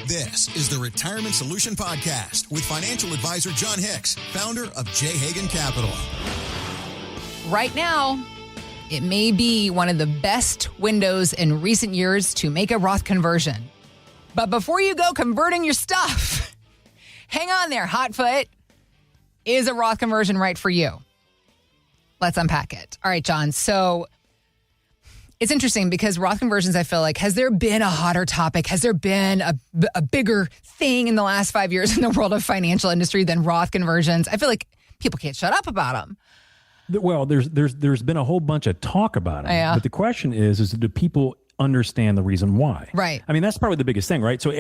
This is the Retirement Solution Podcast with financial advisor Jon Hicks, founder of J. Hagan Capital. Right now, it may be one of the best windows in recent years to make a Roth conversion. But before you go converting your stuff, hang on there, Hotfoot. Is a Roth conversion right for you? Let's unpack it. All right, John. So it's interesting because Roth conversions, I feel like, has there been a hotter topic? Has there been a bigger thing in the last 5 years in the world of financial industry than Roth conversions? I feel like people can't shut up about them. Well, there's been a whole bunch of talk about it. Yeah. But the question is do people understand the reason why? Right. I mean, that's probably the biggest thing, right? So,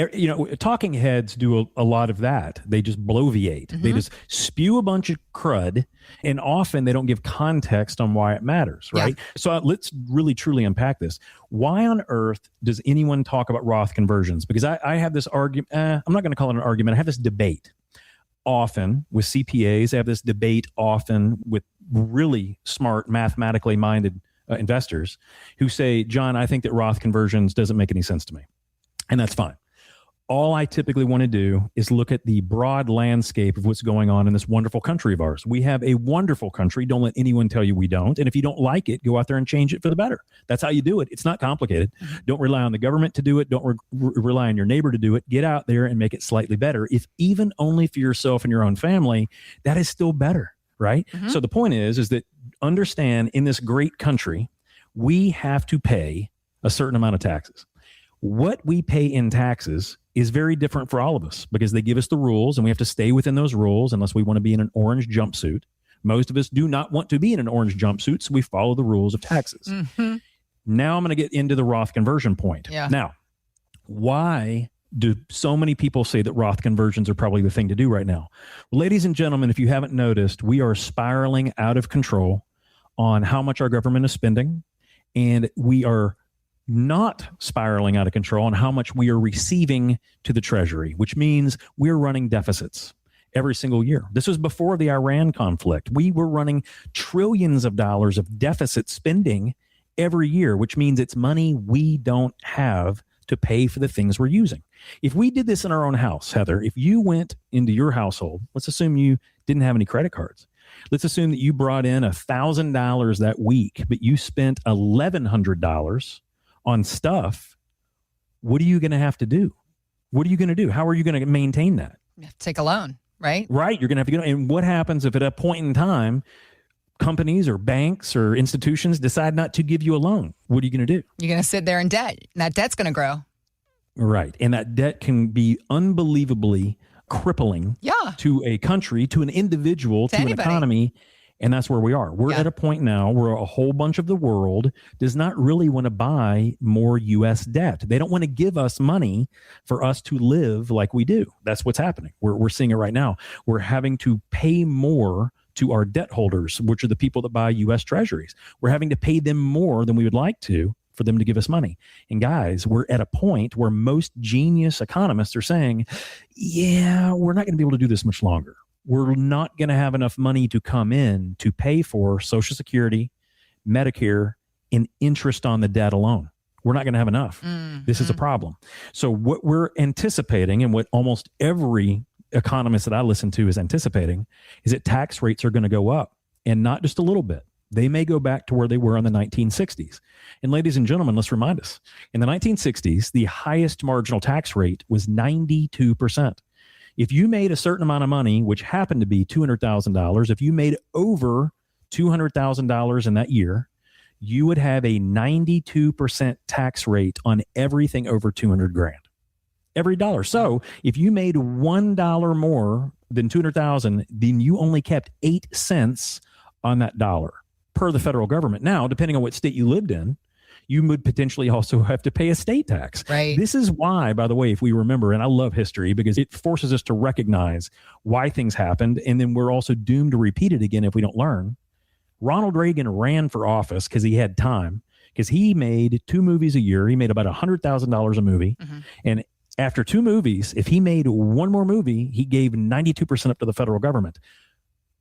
talking heads do a lot of that. They just bloviate. Mm-hmm. They just spew a bunch of crud, and often they don't give context on why it matters, right? Yeah. So let's really, truly unpack this. Why on earth does anyone talk about Roth conversions? Because I have this argument. I'm not going to call it an argument. I have this debate often with CPAs. I have this debate often with really smart, mathematically minded investors who say, John, I think that Roth conversions doesn't make any sense to me. And that's fine. All I typically want to do is look at the broad landscape of what's going on in this wonderful country of ours. We have a wonderful country. Don't let anyone tell you we don't. And if you don't like it, go out there and change it for the better. That's how you do it. It's not complicated. Mm-hmm. Don't rely on the government to do it. Don't rely on your neighbor to do it. Get out there and make it slightly better. If even only for yourself and your own family, that is still better, right? Mm-hmm. So the point is that understand in this great country, we have to pay a certain amount of taxes. What we pay in taxes is very different for all of us because they give us the rules and we have to stay within those rules unless we want to be in an orange jumpsuit. Most of us do not want to be in an orange jumpsuit, so we follow the rules of taxes. Mm-hmm. Now I'm going to get into the Roth conversion point. Yeah. Now, why do so many people say that Roth conversions are probably the thing to do right now? Well, ladies and gentlemen, if you haven't noticed, we are spiraling out of control on how much our government is spending, and we are not spiraling out of control on how much we are receiving to the Treasury, which means we're running deficits every single year. This was before the Iran conflict. We were running trillions of dollars of deficit spending every year, which means it's money we don't have to pay for the things we're using. If we did this in our own house, Heather, if you went into your household, let's assume you didn't have any credit cards. Let's assume that you brought in $1,000 that week, but you spent $1,100 on stuff. What are you going to have to do? What are you going to do? How are you going to maintain that? You have to take a loan, right? Right. You're going to have to get. And what happens if at a point in time, companies or banks or institutions decide not to give you a loan? What are you going to do? You're going to sit there in debt. And that debt's going to grow. Right. And that debt can be unbelievably crippling to a country, to an individual, to an economy. And that's where we are. We're at a point now where a whole bunch of the world does not really want to buy more U.S. debt. They don't want to give us money for us to live like we do. That's what's happening. We're seeing it right now. We're having to pay more to our debt holders, which are the people that buy U.S. treasuries. We're having to pay them more than we would like to for them to give us money. And guys, we're at a point where most genius economists are saying, yeah, we're not going to be able to do this much longer. We're not going to have enough money to come in to pay for Social Security, Medicare, and interest on the debt alone. We're not going to have enough. Mm-hmm. This is a problem. So what we're anticipating, and what almost every economist that I listen to is anticipating, is that tax rates are going to go up, and not just a little bit. They may go back to where they were in the 1960s. And ladies and gentlemen, let's remind us, in the 1960s, the highest marginal tax rate was 92%. If you made a certain amount of money, which happened to be $200,000, if you made over $200,000 in that year, you would have a 92% tax rate on everything over $200,000. Every dollar. So if you made $1 more than $200,000, then you only kept 8 cents on that dollar per the federal government. Now, depending on what state you lived in, you would potentially also have to pay a state tax. Right. This is why, by the way, if we remember, and I love history because it forces us to recognize why things happened, and then we're also doomed to repeat it again if we don't learn. Ronald Reagan ran for office because he had time, because he made 2 movies a year. He made about $100,000 a movie. Mm-hmm. And after 2 movies, if he made 1 more movie, he gave 92% up to the federal government.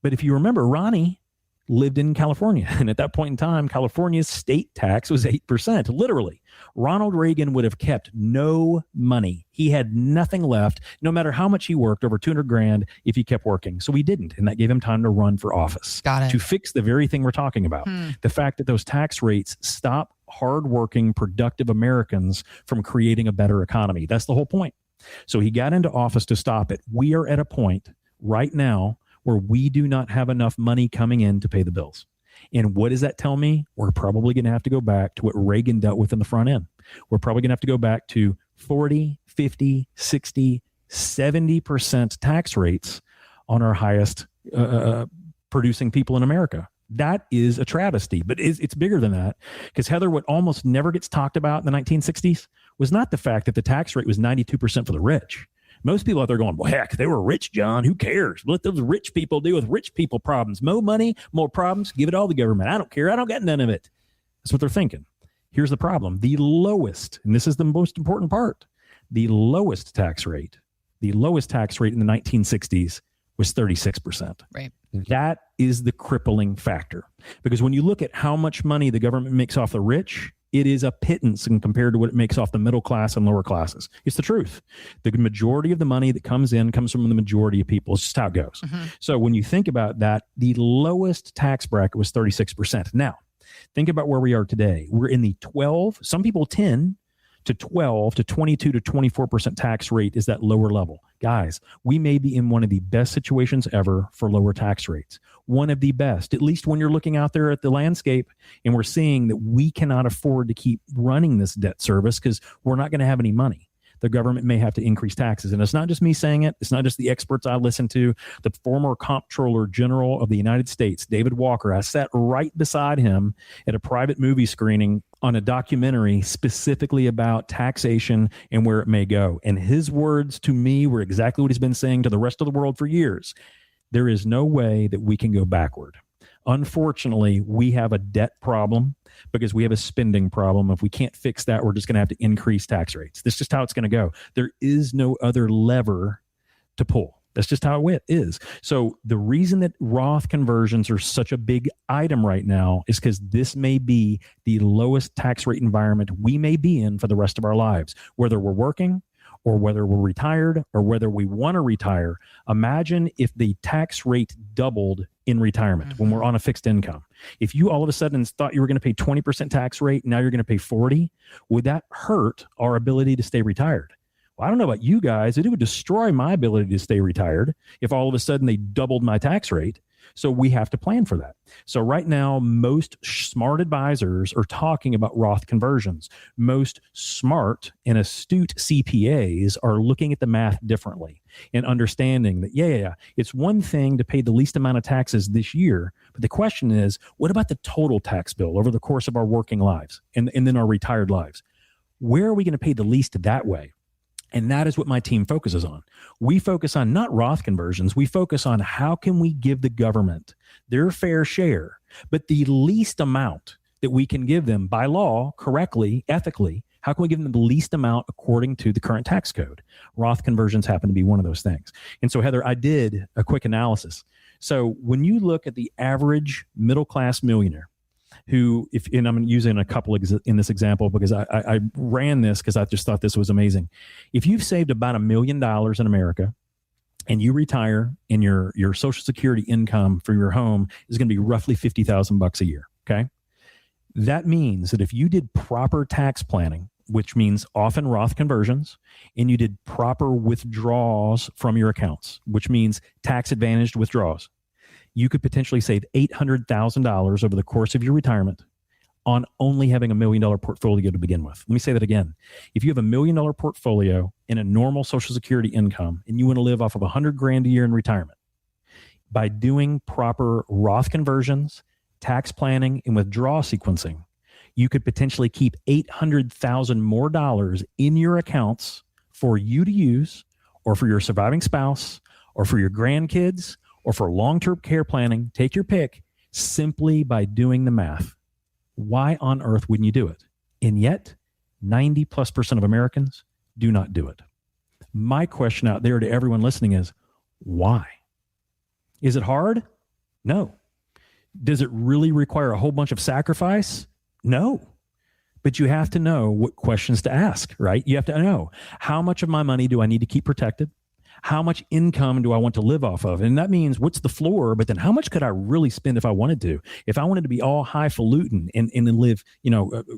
But if you remember, Ronnie lived in California. And at that point in time, California's state tax was 8%. Literally, Ronald Reagan would have kept no money. He had nothing left, no matter how much he worked, over 200 grand if he kept working. So he didn't. And that gave him time to run for office. Got it. To fix the very thing we're talking about. The fact that those tax rates stop hardworking, productive Americans from creating a better economy. That's the whole point. So he got into office to stop it. We are at a point right now where we do not have enough money coming in to pay the bills. And what does that tell me? We're probably going to have to go back to what Reagan dealt with in the front end. We're probably going to have to go back to 40, 50, 60, 70% tax rates on our highest producing people in America. That is a travesty, but it's bigger than that, because Heather, what almost never gets talked about in the 1960s was not the fact that the tax rate was 92% for the rich. Most people out there going, well, heck, they were rich, John. Who cares? Let those rich people deal with rich people problems. More money, more problems. Give it all to government. I don't care. I don't get none of it. That's what they're thinking. Here's the problem. The lowest, and this is the most important part, the lowest tax rate in the 1960s was 36%. Right. That is the crippling factor. Because when you look at how much money the government makes off the rich, it is a pittance and compared to what it makes off the middle class and lower classes. It's the truth. The majority of the money that comes in comes from the majority of people. It's just how it goes. So when you think about that, the lowest tax bracket was 36%. Now, think about where we are today. We're in the 12, some people 10 to 12 to 22 to 24% tax rate is that lower level. Guys, we may be in one of the best situations ever for lower tax rates. One of the best, at least when you're looking out there at the landscape and we're seeing that we cannot afford to keep running this debt service because we're not going to have any money. The government may have to increase taxes. And it's not just me saying it. It's not just the experts I listen to. The former Comptroller General of the United States, David Walker, I sat right beside him at a private movie screening on a documentary specifically about taxation and where it may go. And his words to me were exactly what he's been saying to the rest of the world for years. There is no way that we can go backward. Unfortunately, we have a debt problem because we have a spending problem. If we can't fix that, we're just going to have to increase tax rates. That's just how it's going to go. There is no other lever to pull. That's just how it is. So the reason that Roth conversions are such a big item right now is because this may be the lowest tax rate environment we may be in for the rest of our lives, whether we're working or whether we're retired or whether we want to retire. Imagine if the tax rate doubled in retirement when we're on a fixed income. If you all of a sudden thought you were going to pay 20% tax rate, now you're going to pay 40, would that hurt our ability to stay retired? Well, I don't know about you guys. It would destroy my ability to stay retired if all of a sudden they doubled my tax rate. So we have to plan for that. So right now, most smart advisors are talking about Roth conversions. Most smart and astute CPAs are looking at the math differently and understanding that, it's one thing to pay the least amount of taxes this year. But the question is, what about the total tax bill over the course of our working lives and then our retired lives? Where are we going to pay the least that way? And that is what my team focuses on. We focus on not Roth conversions. We focus on how can we give the government their fair share, but the least amount that we can give them by law, correctly, ethically. How can we give them the least amount according to the current tax code? Roth conversions happen to be one of those things. And so, Heather, I did a quick analysis. So when you look at the average middle-class millionaire, and I'm using a couple in this example because I ran this because I just thought this was amazing. If you've saved about $1 million in America and you retire and your Social Security income for your home is going to be roughly $50,000 a year, okay? That means that if you did proper tax planning, which means often Roth conversions, and you did proper withdrawals from your accounts, which means tax-advantaged withdrawals, you could potentially save $800,000 over the course of your retirement on only having $1 million portfolio to begin with. Let me say that again. If you have $1 million portfolio in a normal Social Security income and you want to live off of $100,000 a year in retirement, by doing proper Roth conversions, tax planning, and withdrawal sequencing, you could potentially keep $800,000 more dollars in your accounts for you to use, or for your surviving spouse, or for your grandkids, or for long-term care planning. Take your pick, simply by doing the math. Why on earth wouldn't you do it? And yet, 90+% of Americans do not do it. My question out there to everyone listening is, why? Is it hard? No. Does it really require a whole bunch of sacrifice? No. But you have to know what questions to ask, right? You have to know, how much of my money do I need to keep protected? How much income do I want to live off of? And that means what's the floor, but then how much could I really spend if I wanted to? If I wanted to be all highfalutin and live,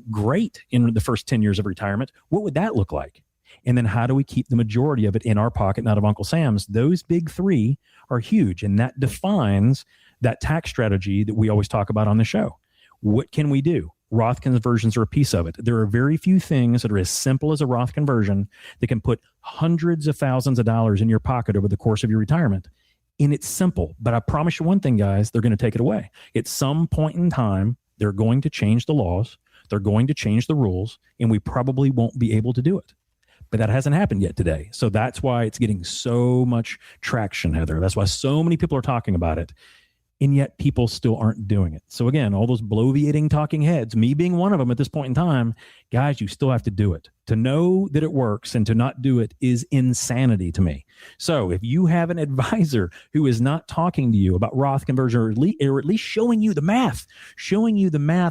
great in the first 10 years of retirement, what would that look like? And then how do we keep the majority of it in our pocket, not of Uncle Sam's? Those big three are huge. And that defines that tax strategy that we always talk about on the show. What can we do? Roth conversions are a piece of it. There are very few things that are as simple as a Roth conversion that can put hundreds of thousands of dollars in your pocket over the course of your retirement. And it's simple, but I promise you one thing, guys, they're going to take it away. At some point in time, they're going to change the laws. They're going to change the rules, and we probably won't be able to do it. But that hasn't happened yet today. So that's why it's getting so much traction, Heather. That's why so many people are talking about it. And yet people still aren't doing it. So again, all those bloviating talking heads, me being one of them at this point in time, guys, you still have to do it. To know that it works and to not do it is insanity to me. So if you have an advisor who is not talking to you about Roth conversion, or at least showing you the math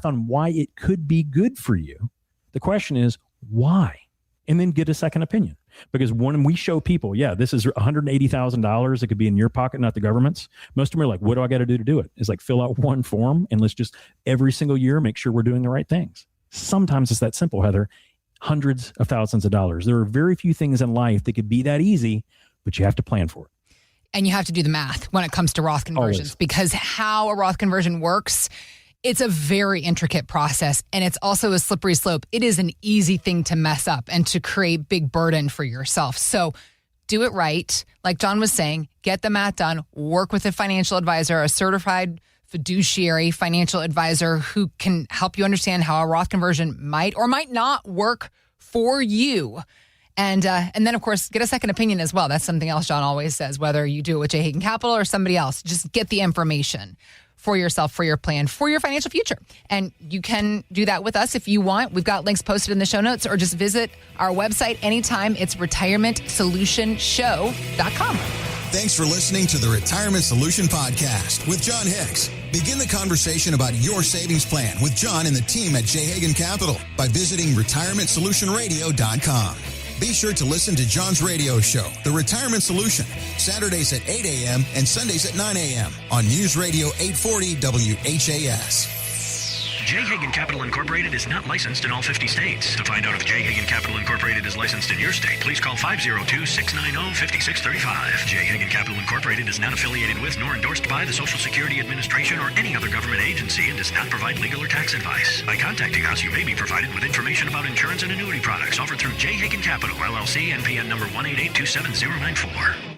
on why it could be good for you, the question is, why? And then get a second opinion. Because when we show people, this is $180,000 that could be in your pocket, not the government's. Most of them are like, what do I got to do it? It's like, fill out one form and let's just every single year make sure we're doing the right things. Sometimes it's that simple, Heather. Hundreds of thousands of dollars. There are very few things in life that could be that easy, but you have to plan for it. And you have to do the math when it comes to Roth conversions. Always. Because how a Roth conversion works, it's a very intricate process, and it's also a slippery slope. It is an easy thing to mess up and to create big burden for yourself. So do it right. Like Jon was saying, get the math done, work with a financial advisor, a certified fiduciary financial advisor who can help you understand how a Roth conversion might or might not work for you. And then, of course, get a second opinion as well. That's something else Jon always says, whether you do it with J. Hagan Capital or somebody else. Just get the information for yourself, for your plan, for your financial future. And you can do that with us if you want. We've got links posted in the show notes, or just visit our website anytime. It's retirementsolutionshow.com. Thanks for listening to the Retirement Solution Podcast with Jon Hicks. Begin the conversation about your savings plan with Jon and the team at J. Hagan Capital by visiting retirementsolutionradio.com. Be sure to listen to Jon's radio show, The Retirement Solution, Saturdays at 8 a.m. and Sundays at 9 a.m. on News Radio 840 WHAS. J. Hagan Capital Incorporated is not licensed in all 50 states. To find out if J. Hagan Capital Incorporated is licensed in your state, please call 502-690-5635. J. Hagan Capital Incorporated is not affiliated with nor endorsed by the Social Security Administration or any other government agency and does not provide legal or tax advice. By contacting us, you may be provided with information about insurance and annuity products offered through J. Hagan Capital, LLC, NPN number 1882794.